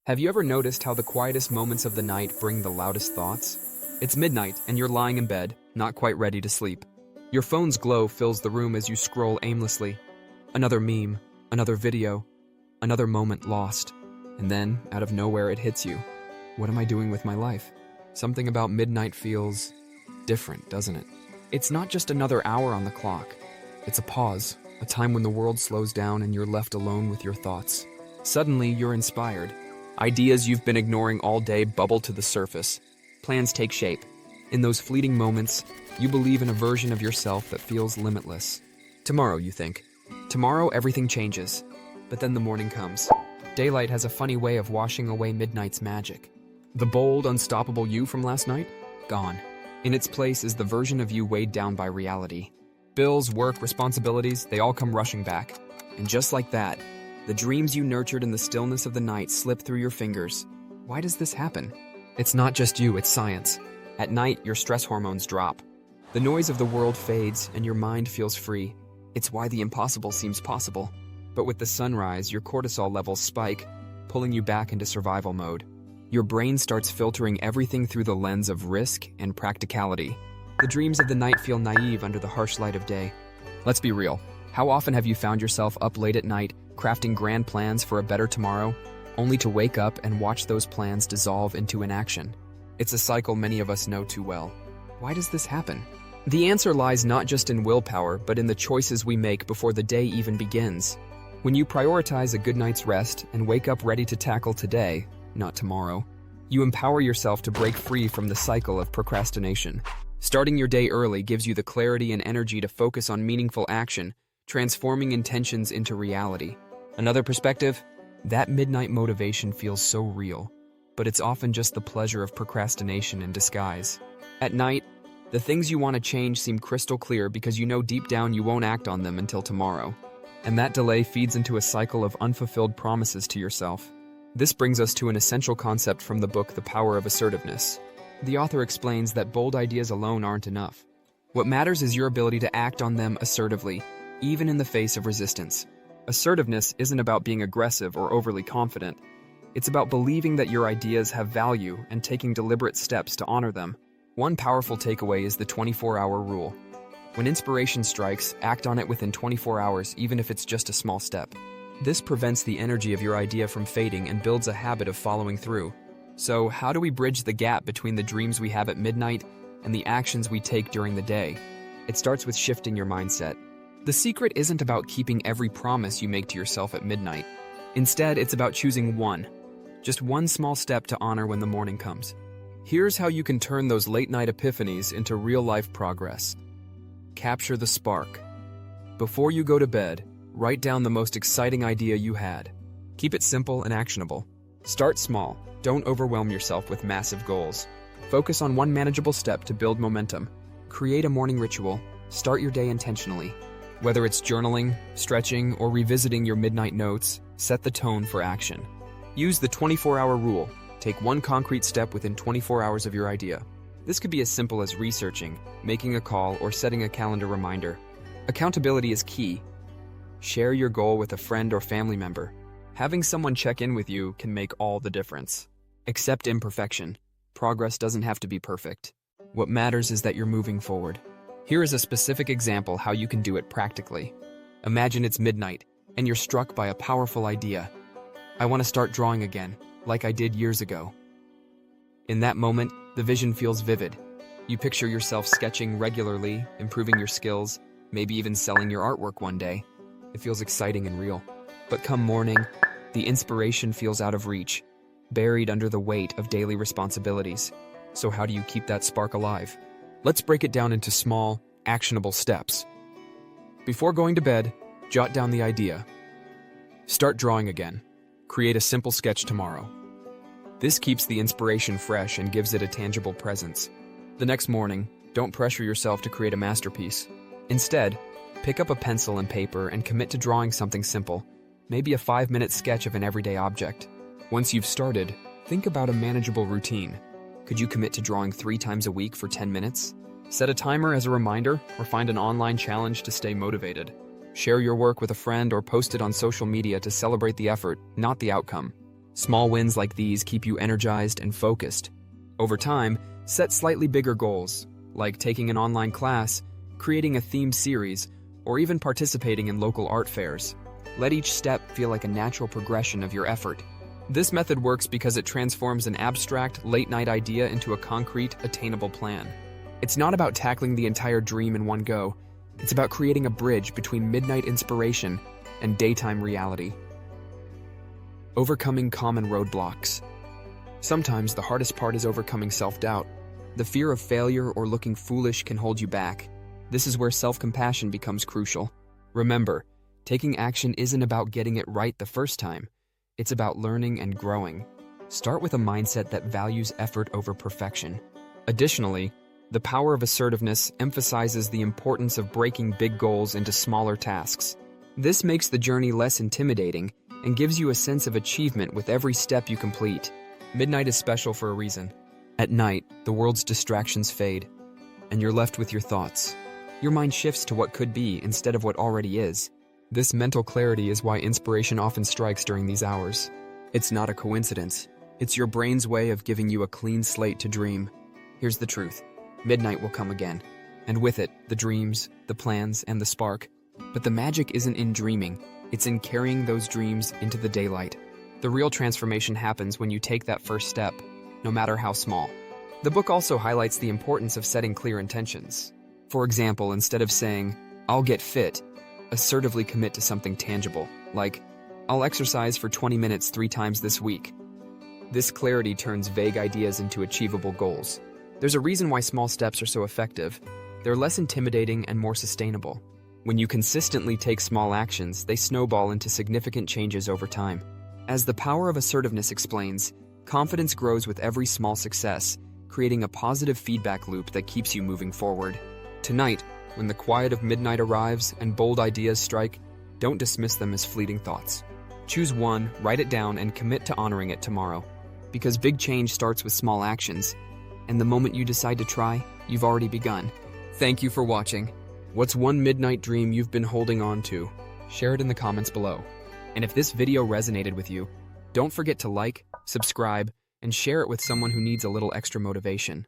Have you ever noticed how the quietest moments of the night bring the loudest thoughts? It's midnight and you're lying in bed, not quite ready to sleep. Your phone's glow fills the room as you scroll aimlessly. Another meme, another video, another moment lost. And then, out of nowhere, it hits you. What am I doing with my life? Something about midnight feels different, doesn't it? It's not just another hour on the clock. It's a pause, a time when the world slows down and you're left alone with your thoughts. Suddenly, you're inspired. Ideas you've been ignoring all day bubble to the surface. Plans take shape. In those fleeting moments, you believe in a version of yourself that feels limitless. Tomorrow, you think. Tomorrow, everything changes. But then the morning comes. Daylight has a funny way of washing away midnight's magic. The bold, unstoppable you from last night? Gone. In its place is the version of you weighed down by reality. Bills, work, responsibilities, they all come rushing back. And just like that, the dreams you nurtured in the stillness of the night slip through your fingers. Why does this happen? It's not just you, it's science. At night, your stress hormones drop. The noise of the world fades and your mind feels free. It's why the impossible seems possible. But with the sunrise, your cortisol levels spike, pulling you back into survival mode. Your brain starts filtering everything through the lens of risk and practicality. The dreams of the night feel naive under the harsh light of day. Let's be real. How often have you found yourself up late at night, crafting grand plans for a better tomorrow, only to wake up and watch those plans dissolve into inaction? It's a cycle many of us know too well. Why does this happen? The answer lies not just in willpower, but in the choices we make before the day even begins. When you prioritize a good night's rest and wake up ready to tackle today, not tomorrow, you empower yourself to break free from the cycle of procrastination. Starting your day early gives you the clarity and energy to focus on meaningful action, transforming intentions into reality. Another perspective? That midnight motivation feels so real, but it's often just the pleasure of procrastination in disguise. At night, the things you want to change seem crystal clear because you know deep down you won't act on them until tomorrow. And that delay feeds into a cycle of unfulfilled promises to yourself. This brings us to an essential concept from the book The Power of Assertiveness. The author explains that bold ideas alone aren't enough. What matters is your ability to act on them assertively, even in the face of resistance. Assertiveness isn't about being aggressive or overly confident. It's about believing that your ideas have value and taking deliberate steps to honor them. One powerful takeaway is the 24-hour rule. When inspiration strikes, act on it within 24 hours, even if it's just a small step. This prevents the energy of your idea from fading and builds a habit of following through. So, how do we bridge the gap between the dreams we have at midnight and the actions we take during the day? It starts with shifting your mindset. The secret isn't about keeping every promise you make to yourself at midnight. Instead, it's about choosing just one small step to honor when the morning comes. Here's how you can turn those late-night epiphanies into real-life progress. Capture the spark. Before you go to bed, write down the most exciting idea you had. Keep it simple and actionable. Start small. Don't overwhelm yourself with massive goals. Focus on one manageable step to build momentum. Create a morning ritual. Start your day intentionally. Whether it's journaling, stretching, or revisiting your midnight notes, set the tone for action. Use the 24-hour rule. Take one concrete step within 24 hours of your idea. This could be as simple as researching, making a call, or setting a calendar reminder. Accountability is key. Share your goal with a friend or family member. Having someone check in with you can make all the difference. Accept imperfection. Progress doesn't have to be perfect. What matters is that you're moving forward. Here is a specific example how you can do it practically. Imagine it's midnight, and you're struck by a powerful idea. I want to start drawing again, like I did years ago. In that moment, the vision feels vivid. You picture yourself sketching regularly, improving your skills, maybe even selling your artwork one day. It feels exciting and real. But come morning, the inspiration feels out of reach, buried under the weight of daily responsibilities. So how do you keep that spark alive? Let's break it down into small, actionable steps. Before going to bed, jot down the idea. Start drawing again. Create a simple sketch tomorrow. This keeps the inspiration fresh and gives it a tangible presence. The next morning, don't pressure yourself to create a masterpiece. Instead, pick up a pencil and paper and commit to drawing something simple, maybe a 5-minute sketch of an everyday object. Once you've started, think about a manageable routine. Could you commit to drawing 3 times a week for 10 minutes? Set a timer as a reminder, or find an online challenge to stay motivated. Share your work with a friend or post it on social media to celebrate the effort, not the outcome. Small wins like these keep you energized and focused. Over time, set slightly bigger goals, like taking an online class, creating a themed series, or even participating in local art fairs. Let each step feel like a natural progression of your effort. This method works because it transforms an abstract, late-night idea into a concrete, attainable plan. It's not about tackling the entire dream in one go. It's about creating a bridge between midnight inspiration and daytime reality. Overcoming common roadblocks. Sometimes the hardest part is overcoming self-doubt. The fear of failure or looking foolish can hold you back. This is where self-compassion becomes crucial. Remember, taking action isn't about getting it right the first time. It's about learning and growing. Start with a mindset that values effort over perfection. Additionally, the power of assertiveness emphasizes the importance of breaking big goals into smaller tasks. This makes the journey less intimidating and gives you a sense of achievement with every step you complete. Midnight is special for a reason. At night, the world's distractions fade, and you're left with your thoughts. Your mind shifts to what could be instead of what already is. This mental clarity is why inspiration often strikes during these hours. It's not a coincidence. It's your brain's way of giving you a clean slate to dream. Here's the truth. Midnight will come again. And with it, the dreams, the plans, and the spark. But the magic isn't in dreaming. It's in carrying those dreams into the daylight. The real transformation happens when you take that first step, no matter how small. The book also highlights the importance of setting clear intentions. For example, instead of saying, "I'll get fit," assertively commit to something tangible, like, "I'll exercise for 20 minutes 3 times this week." This clarity turns vague ideas into achievable goals. There's a reason why small steps are so effective. They're less intimidating and more sustainable. When you consistently take small actions, they snowball into significant changes over time. As the power of assertiveness explains, confidence grows with every small success, creating a positive feedback loop that keeps you moving forward. Tonight, when the quiet of midnight arrives and bold ideas strike, don't dismiss them as fleeting thoughts. Choose one, write it down, and commit to honoring it tomorrow. Because big change starts with small actions, and the moment you decide to try, you've already begun. Thank you for watching. What's one midnight dream you've been holding on to? Share it in the comments below. And if this video resonated with you, don't forget to like, subscribe, and share it with someone who needs a little extra motivation.